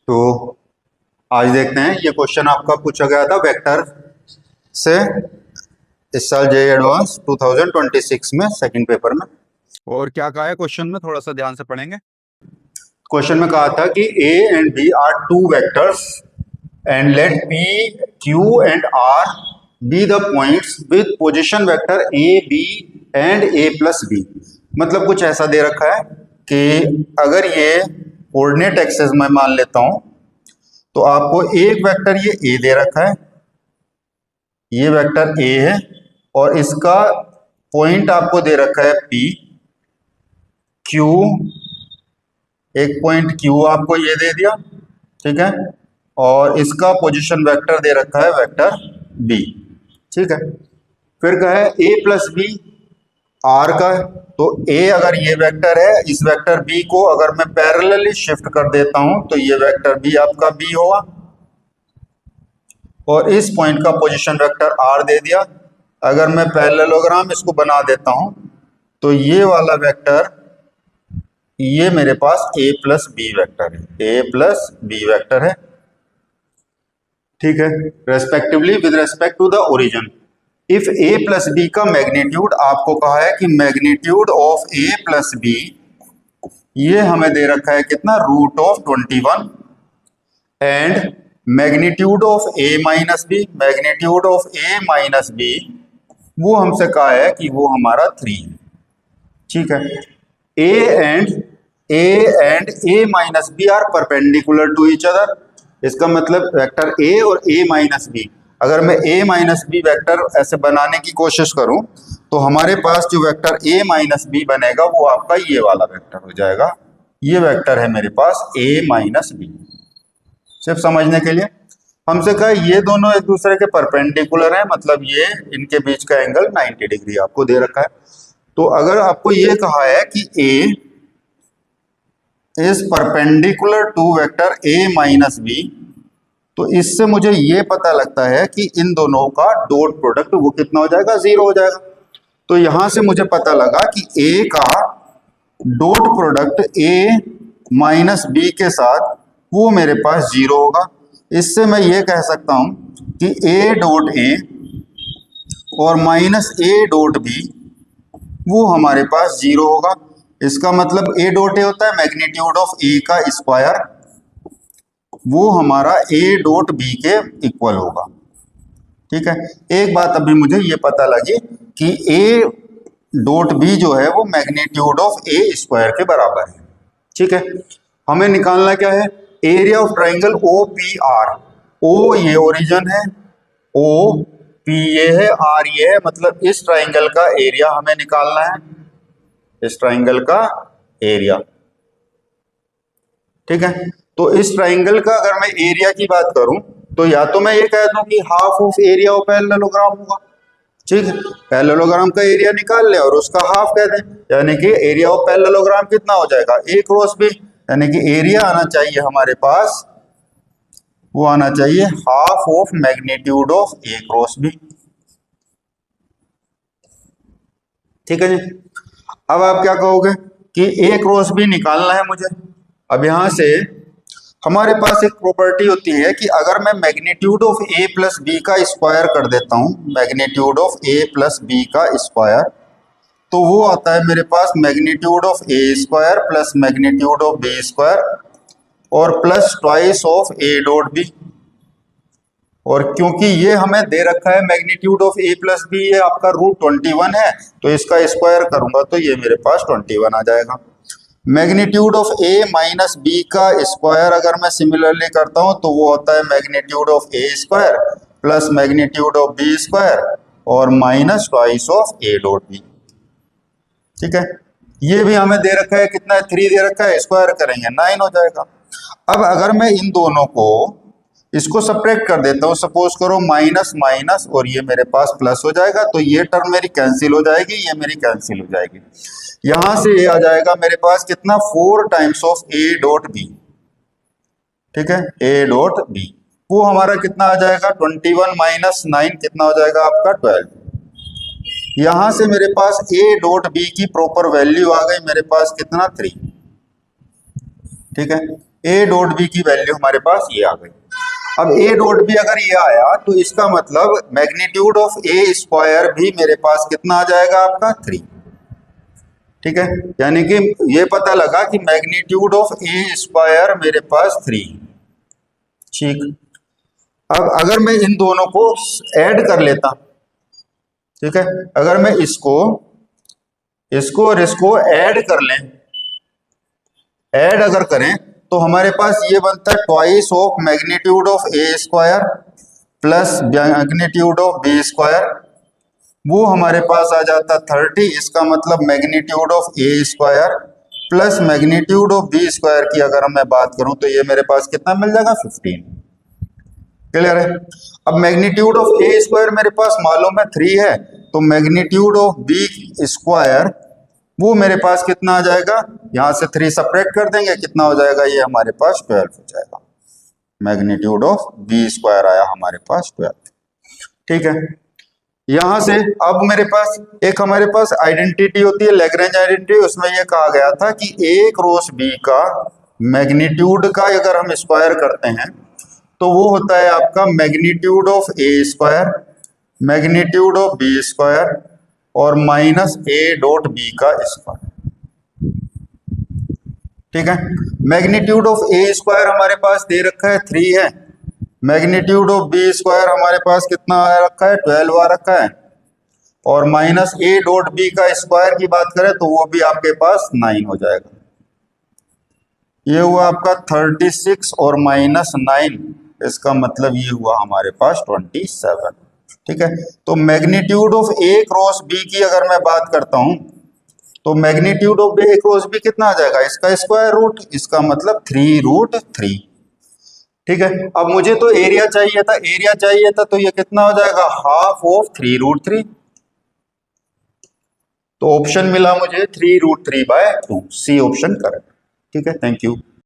तो आज देखते हैं, ये क्वेश्चन आपका पूछा गया था वेक्टर से इस साल जेईई एडवांस 2026 में सेकंड पेपर में। और क्या कहा है क्वेश्चन में, थोड़ा सा ध्यान से पढ़ेंगे। क्वेश्चन में कहा था कि A and B are two vectors and let P Q and R be the points with position vector A B and A plus B. मतलब कुछ ऐसा दे रखा है कि अगर ये कोऑर्डिनेट एक्सिस में मान लेता हूं तो आपको एक वेक्टर ये ए दे रखा है, ये वेक्टर ए है और इसका पॉइंट आपको दे रखा है पी, क्यू, एक पॉइंट क्यू आपको ये दे दिया, ठीक है, और इसका पोजीशन वेक्टर दे रखा है वेक्टर बी, ठीक है। फिर कहा है ए प्लस बी आर का, तो ए अगर ये वेक्टर है, इस वेक्टर बी को अगर मैं पैरेलली शिफ्ट कर देता हूं तो ये वेक्टर बी आपका बी होगा, और इस पॉइंट का पोजीशन वेक्टर आर दे दिया। अगर मैं पैरेललोग्राम इसको बना देता हूं तो ये वाला वेक्टर ये मेरे पास ए प्लस बी वेक्टर है, ए प्लस बी वेक्टर है, ठीक है, respectively with respect to the origin. If A plus B का मैग्नीट्यूड आपको कहा है कि magnitude of A plus B ये हमें दे रखा है कितना, root of 21, and magnitude of A minus B, magnitude of A minus B वो हमसे कहा है कि वो हमारा 3 है, ठीक है। A and A minus B are perpendicular to each other. इसका मतलब वेक्टर ए और ए माइनस बी, अगर मैं ए माइनस बी वेक्टर ऐसे बनाने की कोशिश करूं तो हमारे पास जो वेक्टर ए माइनस बी बनेगा वो आपका ये वाला वेक्टर हो जाएगा। ये वेक्टर है मेरे पास ए माइनस बी। सिर्फ समझने के लिए हमसे कहा ये दोनों एक दूसरे के परपेंडिकुलर हैं, मतलब ये इनके बीच का एंगल 90 डिग्री आपको दे रखा है। तो अगर आपको ये कहा है कि A is perpendicular to vector A minus B, तो इससे मुझे ये पता लगता है कि इन दोनों का डॉट प्रोडक्ट वो कितना हो जाएगा, 0 हो जाएगा। तो यहां से मुझे पता लगा कि ए का dot product A minus B के साथ वो मेरे पास 0 होगा। इससे मैं ये कह सकता हूं कि ए डॉट ए और माइनस ए डॉट बी वो हमारे पास 0 होगा। इसका मतलब ए डॉट ए होता है मैग्नीट्यूड ऑफ ए का स्क्वायर, वो हमारा ए डॉट बी के इक्वल होगा, ठीक है। एक बात अभी मुझे ये पता लगी कि ए डॉट बी जो है वो मैग्नीट्यूड ऑफ ए स्क्वायर के बराबर है, ठीक है। हमें निकालना क्या है, area of triangle O P R. O ये ओरिजिन है, ओ पी ये है, आर ये है, मतलब इस ट्राइंगल का एरिया हमें निकालना है, इस ट्राइंगल का एरिया, ठीक है। तो इस ट्राइंगल का अगर मैं एरिया की बात करूं तो या तो मैं ये कह दूं कि half of area of parallelogram होगा, ठीक है, पैरेललोग्राम का एरिया निकाल ले और उसका हाफ कह दें, यानी कि एरिया ऑफ पैरेललोग्राम कितना हो जाएगा, ए क्रॉस बी, यानी कि एरिया आना चाहिए हमारे पास, वो आना चाहिए half of magnitude of A cross B, ठीक है जी। अब आप क्या कहोगे कि ए क्रॉस बी निकालना है मुझे। अब यहां से हमारे पास एक प्रॉपर्टी होती है कि अगर मैं magnitude of A plus B का स्क्वायर कर देता हूं, magnitude of A plus B का स्क्वायर, तो वो आता है मेरे पास magnitude of A square plus magnitude of B square और plus twice of A dot B. और क्योंकि ये हमें दे रखा है magnitude of A plus B ये आपका रूट 21 है, तो इसका स्क्वायर करूंगा तो ये मेरे पास 21 आ जाएगा। Magnitude of A minus B का स्क्वायर अगर मैं सिमिलरली करता हूं तो वो होता है magnitude of A square plus magnitude of B square और minus twice of A dot B, ठीक है। ये भी हमें दे रखा है कितना, 3 दे रखा है, स्क्वायर करेंगे 9 हो जाएगा। अब अगर मैं इन दोनों को इसको सब्ट्रैक्ट कर देता हूं, सपोज करो माइनस माइनस और ये मेरे पास प्लस हो जाएगा, तो ये टर्म मेरी कैंसिल हो जाएगी, ये मेरी कैंसिल हो जाएगी। यहां से ये आ जाएगा मेरे पास कितना, 4 times of A dot B, ठीक है, ए डॉट बी वो हमारा कितना आ जाएगा, 21 माइनस 9 कितना हो जाएगा आपका 12। यहां से मेरे पास ए डॉट बी की प्रॉपर वैल्यू आ गई मेरे पास कितना, 3, ठीक है। ए डॉट बी की वैल्यू हमारे पास ये आ गई। अब ए डॉट बी अगर ये आया तो इसका मतलब मैग्नीट्यूड ऑफ ए स्क्वायर भी मेरे पास कितना आ जाएगा आपका 3। ठीक है, यानी कि ये पता लगा कि मैग्नीट्यूड ऑफ ए स्क्वायर मेरे पास 3। ठीक, अब अगर मैं इन दोनों को ऐड कर लेता, ठीक है, अगर मैं इसको और इसको ऐड कर लें, ऐड अगर करें तो हमारे पास ये बनता है twice of magnitude of A square plus magnitude of B square, वो हमारे पास आ जाता 30। इसका मतलब magnitude of A square plus magnitude of B square की अगर मैं बात करूं तो ये मेरे पास कितना मिल जाएगा 15। क्लियर है? अब मैग्नीट्यूड ऑफ ए स्क्वायर मेरे पास मालूम है 3 है, तो मैग्नीट्यूड ऑफ बी स्क्वायर वो मेरे पास कितना आ जाएगा, यहां से 3 सपरेट कर देंगे, कितना हो जाएगा, ये हमारे पास 12 हो जाएगा। मैग्नीट्यूड ऑफ बी स्क्वायर आया हमारे पास 12। ठीक है, यहां से अब मेरे पास एक हमारे पास आइडेंटिटी होती है लैग्रेंज आइडेंटिटी, उसमें यह कहा गया था कि ए क्रॉस बी का मैग्नीट्यूड का अगर हम स्क्वायर करते हैं तो वो होता है आपका magnitude of A square, magnitude of B square और माइनस ए डॉट बी का स्क्वायर। ठीक है, मैग्नीट्यूड ऑफ ए स्क्वायर हमारे पास दे रखा है 3 है, मैग्नीट्यूड ऑफ बी स्क्वायर हमारे पास कितना आ रखा है 12 आ रखा है, और माइनस ए डॉट बी का स्क्वायर की बात करें तो वो भी आपके पास 9 हो जाएगा। ये हुआ आपका 36 और माइनस 9, इसका मतलब ये हुआ हमारे पास 27। ठीक है, तो magnitude of A cross B की अगर मैं बात करता हूं तो magnitude of A cross B कितना आ जाएगा, इसका स्क्वायर रूट, इसका मतलब 3√3। ठीक है, अब मुझे तो एरिया चाहिए था, एरिया चाहिए था तो ये कितना हो जाएगा, हाफ ऑफ 3√3। तो ऑप्शन मिला मुझे 3√3/2, सी ऑप्शन करेक्ट। ठीक है, थैंक यू।